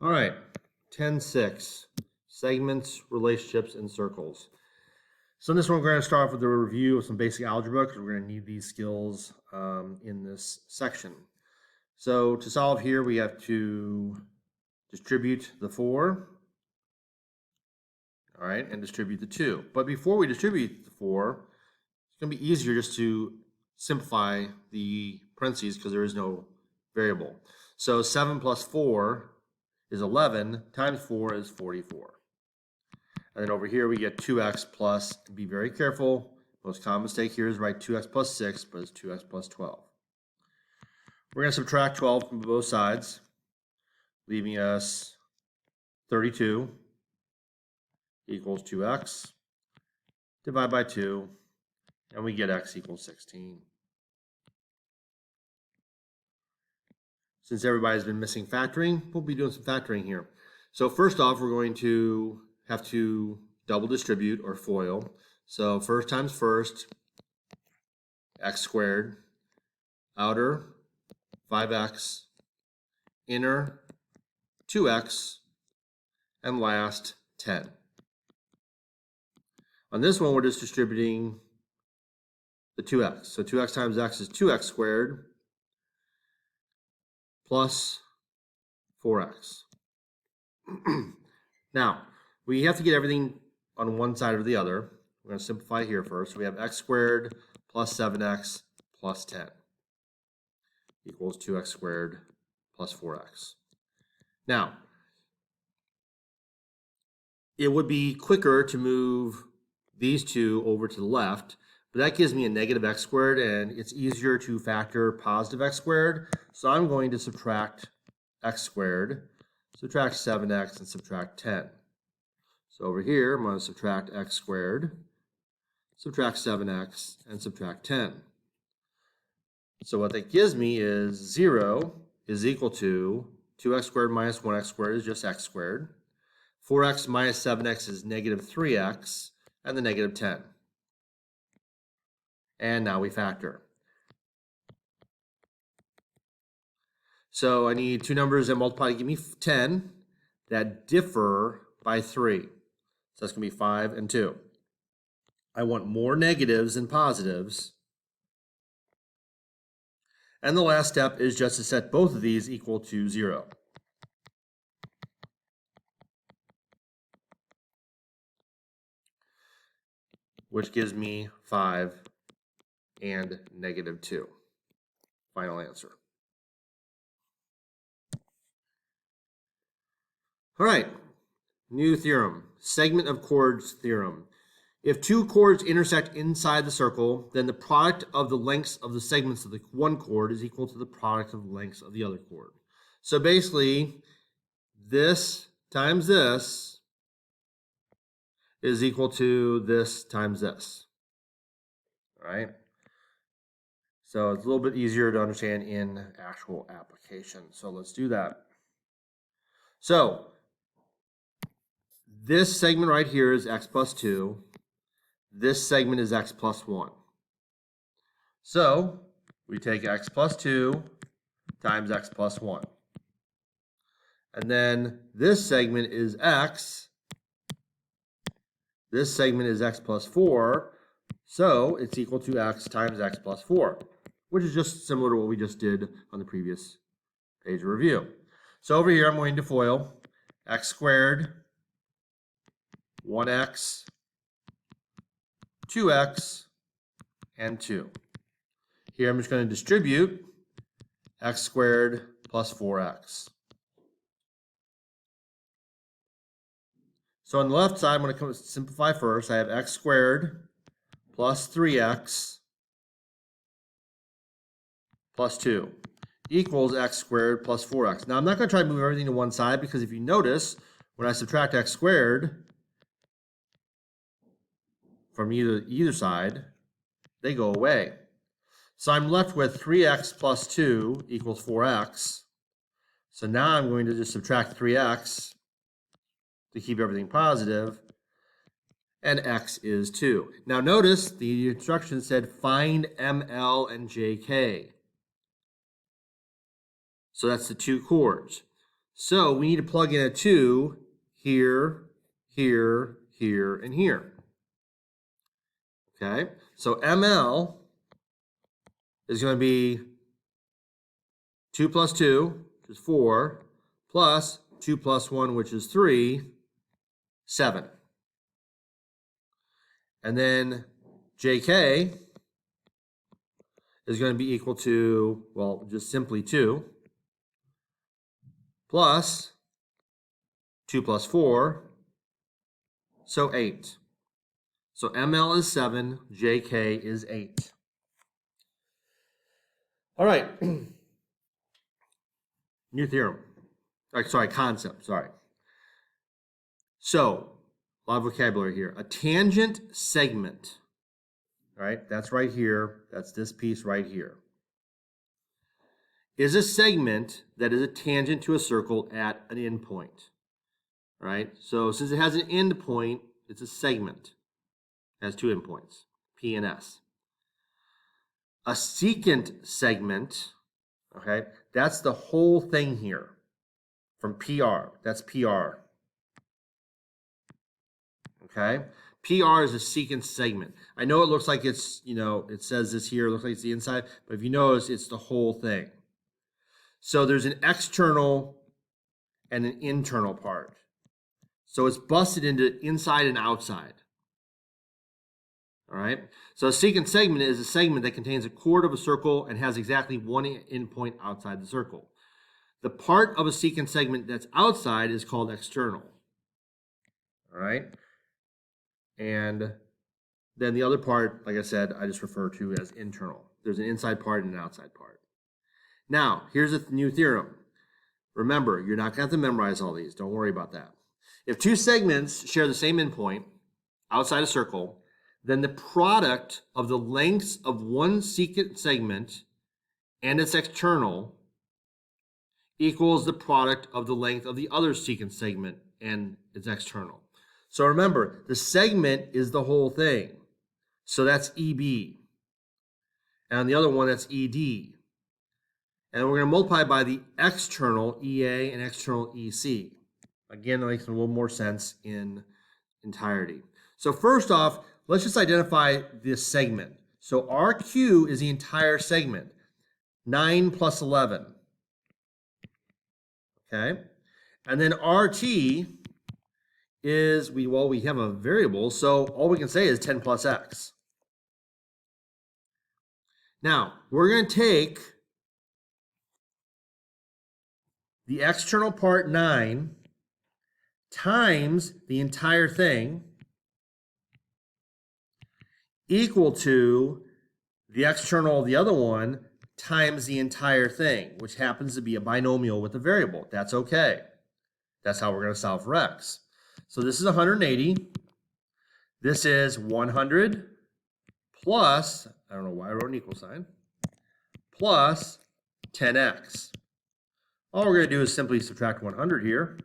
All right, 10.6, segments, relationships, and circles. So in this one, we're going to start off with a review of some basic algebra because we're going to need these skills in this section. So to solve here, we have to distribute the 4, all right, and distribute the 2. But before we distribute the 4, it's going to be easier just to simplify the parentheses because there is no variable. So 7 plus 4 is 11, times 4 is 44. And then over here we get 2x plus, be very careful, most common mistake here is write 2x plus 6, but it's 2x plus 12. We're going to subtract 12 from both sides, leaving us 32 equals 2x, divide by 2, and we get x equals 16. Since everybody's been missing factoring, we'll be doing some factoring here. So first off, we're going to have to double distribute or FOIL. So first times first, x squared, outer 5x, inner 2x, and last 10. On this one, we're just distributing the 2x. So 2x times x is 2x squared plus 4x. Now, we have to get everything on one side or the other. We're going to simplify here first. So we have x squared plus 7x plus 10 equals 2x squared plus 4x. Now, it would be quicker to move these two over to the left, but that gives me a negative x squared, and it's easier to factor positive x squared. So I'm going to subtract x squared, subtract 7x, and subtract 10. So over here, I'm going to subtract x squared, subtract 7x, and subtract 10. So what that gives me is 0 is equal to 2x squared minus 1x squared is just x squared. 4x minus 7x is negative 3x, and the negative 10. And now we factor. So I need two numbers that multiply to give me 10 that differ by 3. So that's going to be 5 and 2. I want more negatives than positives. And the last step is just to set both of these equal to 0. Which gives me 5 and negative 2. Final answer. All right, new theorem, segment of chords theorem. If two chords intersect inside the circle, then the product of the lengths of the segments of the one chord is equal to the product of the lengths of the other chord. So basically, this times this is equal to this times this. All right? So it's a little bit easier to understand in actual application. So let's do that. So this segment right here is x plus 2. This segment is x plus 1. So we take x plus 2 times x plus 1. And then this segment is x. This segment is x plus 4. So it's equal to x times x plus 4, which is just similar to what we just did on the previous page of review. So over here, I'm going to FOIL x squared, 1x, 2x, and 2. Here I'm just going to distribute x squared plus 4x. So on the left side, I'm going to simplify first. I have x squared plus 3x plus 2 equals x squared plus 4x. Now I'm not going to try to move everything to one side because if you notice, when I subtract x squared from either side, they go away. So I'm left with 3x plus 2 equals 4x. So now I'm going to just subtract 3x to keep everything positive, and x is 2. Now notice the instruction said find ML and JK. So that's the two chords. So we need to plug in a 2 here, here, here, and here. Okay, so ML is going to be 2 plus 2, which is 4, plus 2 plus 1, which is 3, 7. And then JK is going to be equal to, well, just simply 2 plus 2 plus 4, so 8. So ML is 7, JK is 8. All right. New theorem. Sorry, concept, sorry. So, a lot of vocabulary here. A tangent segment, all right, that's right here, that's this piece right here, is a segment that is a tangent to a circle at an endpoint, all right? So, since it has an endpoint, it's a segment. It has 2 endpoints, P and S. A secant segment, okay, that's the whole thing here from PR. That's PR. Okay, PR is a secant segment. I know it looks like it's, it says this here, it looks like it's the inside, but if you notice, it's the whole thing. So there's an external and an internal part. So it's busted into inside and outside. All right, so a secant segment is a segment that contains a chord of a circle and has exactly one endpoint outside the circle. The part of a secant segment that's outside is called external. All right, and then the other part, like I said, I just refer to as internal. There's an inside part and an outside part. Now, here's a new theorem. Remember, you're not going to have to memorize all these. Don't worry about that. If 2 segments share the same endpoint outside a circle, then the product of the lengths of one secant segment and its external equals the product of the length of the other secant segment and its external. So remember, the segment is the whole thing. So that's EB. And on the other one, that's ED. And we're going to multiply by the external EA and external EC. Again, that makes a little more sense in entirety. So first off, let's just identify this segment. So RQ is the entire segment, 9 plus 11. Okay? And then RT is, we have a variable, so all we can say is 10 plus X. Now, we're going to take the external part 9 times the entire thing equal to the external of the other one times the entire thing, which happens to be a binomial with a variable. That's okay. That's how we're going to solve for X. So this is 180. This is 100 plus, I don't know why I wrote an equal sign, plus 10x. All we're going to do is simply subtract 100 here,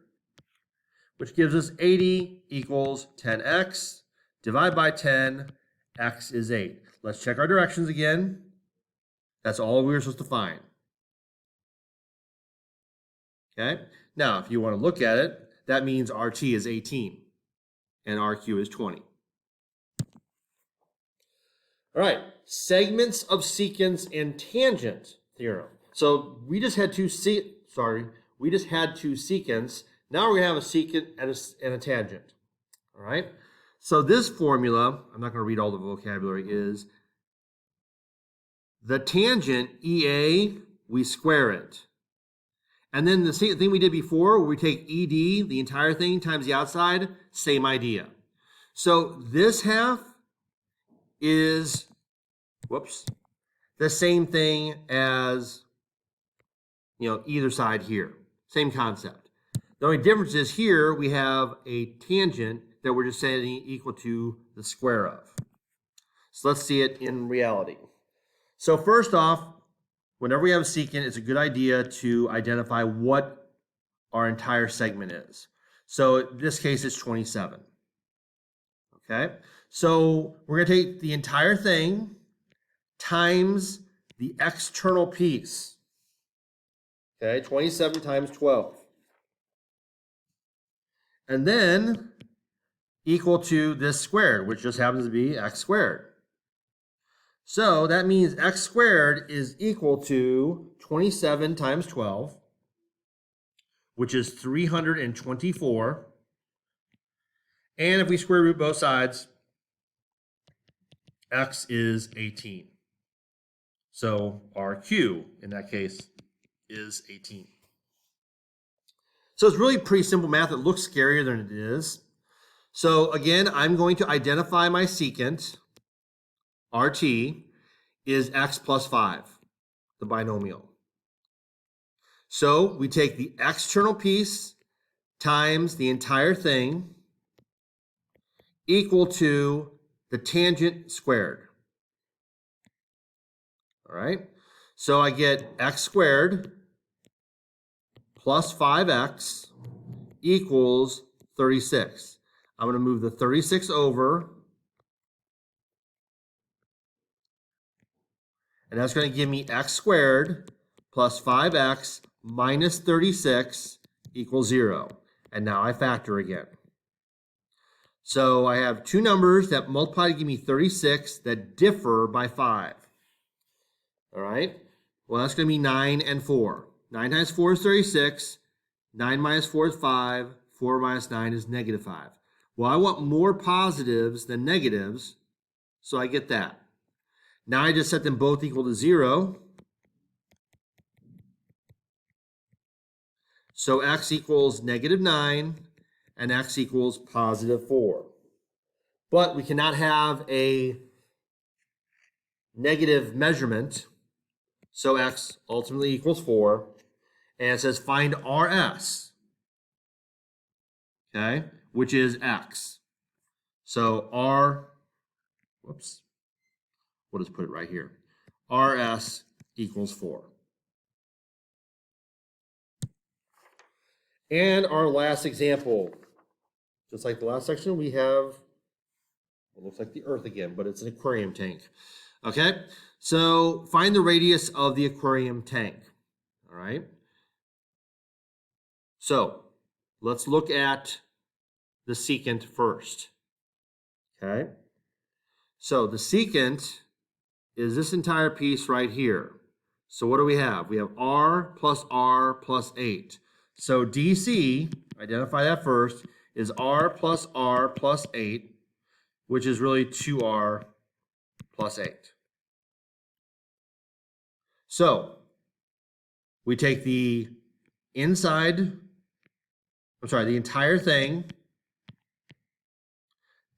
which gives us 80 equals 10x. Divide by 10, x is 8. Let's check our directions again. That's all we were supposed to find. Okay? Now, if you want to look at it, that means RT is 18 and RQ is 20. All right, segments of secants and tangent theorem. So we just had two secants. Now we're going to have a secant and a tangent. All right. So this formula, I'm not going to read all the vocabulary, is the tangent EA, we square it. And then the same thing we did before, where we take ED, the entire thing, times the outside, same idea. So this half is, the same thing as, either side here. Same concept. The only difference is here we have a tangent that we're just saying equal to the square of. So let's see it in reality. So first off, whenever we have a secant, it's a good idea to identify what our entire segment is. So in this case, it's 27. Okay, so we're going to take the entire thing times the external piece. Okay, 27 times 12. and then equal to this squared, which just happens to be x squared. So that means x squared is equal to 27 times 12, which is 324. And if we square root both sides, x is 18. So our q, in that case, is 18. So it's really pretty simple math. It looks scarier than it is. So again, I'm going to identify my secant, RT, is x plus 5, the binomial. So we take the external piece times the entire thing equal to the tangent squared. All right, so I get x squared plus 5x equals 36. I'm going to move the 36 over, and that's going to give me x squared plus 5x minus 36 equals 0. And now I factor again. So I have two numbers that multiply to give me 36 that differ by 5. All right, well, that's going to be 9 and 4. 9 times 4 is 36. 9 minus 4 is 5. 4 minus 9 is negative 5. Well, I want more positives than negatives, so I get that. Now I just set them both equal to 0. So x equals negative 9 and x equals positive 4. But we cannot have a negative measurement, so x ultimately equals 4. And it says find RS, okay, which is x. So we'll just put it right here. RS equals 4. And our last example, just like the last section, we have what looks like the Earth again, but it's an aquarium tank. Okay, so find the radius of the aquarium tank. All right. So let's look at the secant first. Okay. So the secant is this entire piece right here. So what do we have? We have r plus 8. So DC, identify that first, is r plus 8, which is really 2r plus 8. So we take the entire thing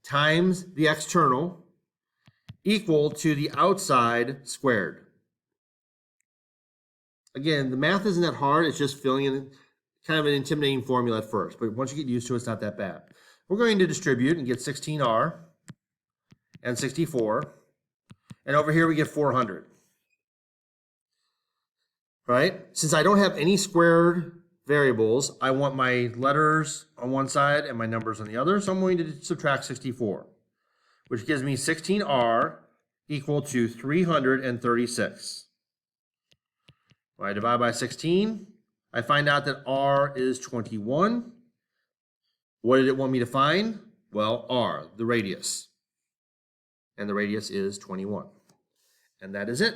times the external equal to the outside squared. Again, the math isn't that hard. It's just filling in kind of an intimidating formula at first, but once you get used to it, it's not that bad. We're going to distribute and get 16r and 64, and over here we get 400. Right? Since I don't have any squared variables, I want my letters on one side and my numbers on the other, so I'm going to subtract 64, which gives me 16r equal to 336. When I divide by 16, I find out that r is 21. What did it want me to find? Well, r, the radius. And the radius is 21. And that is it.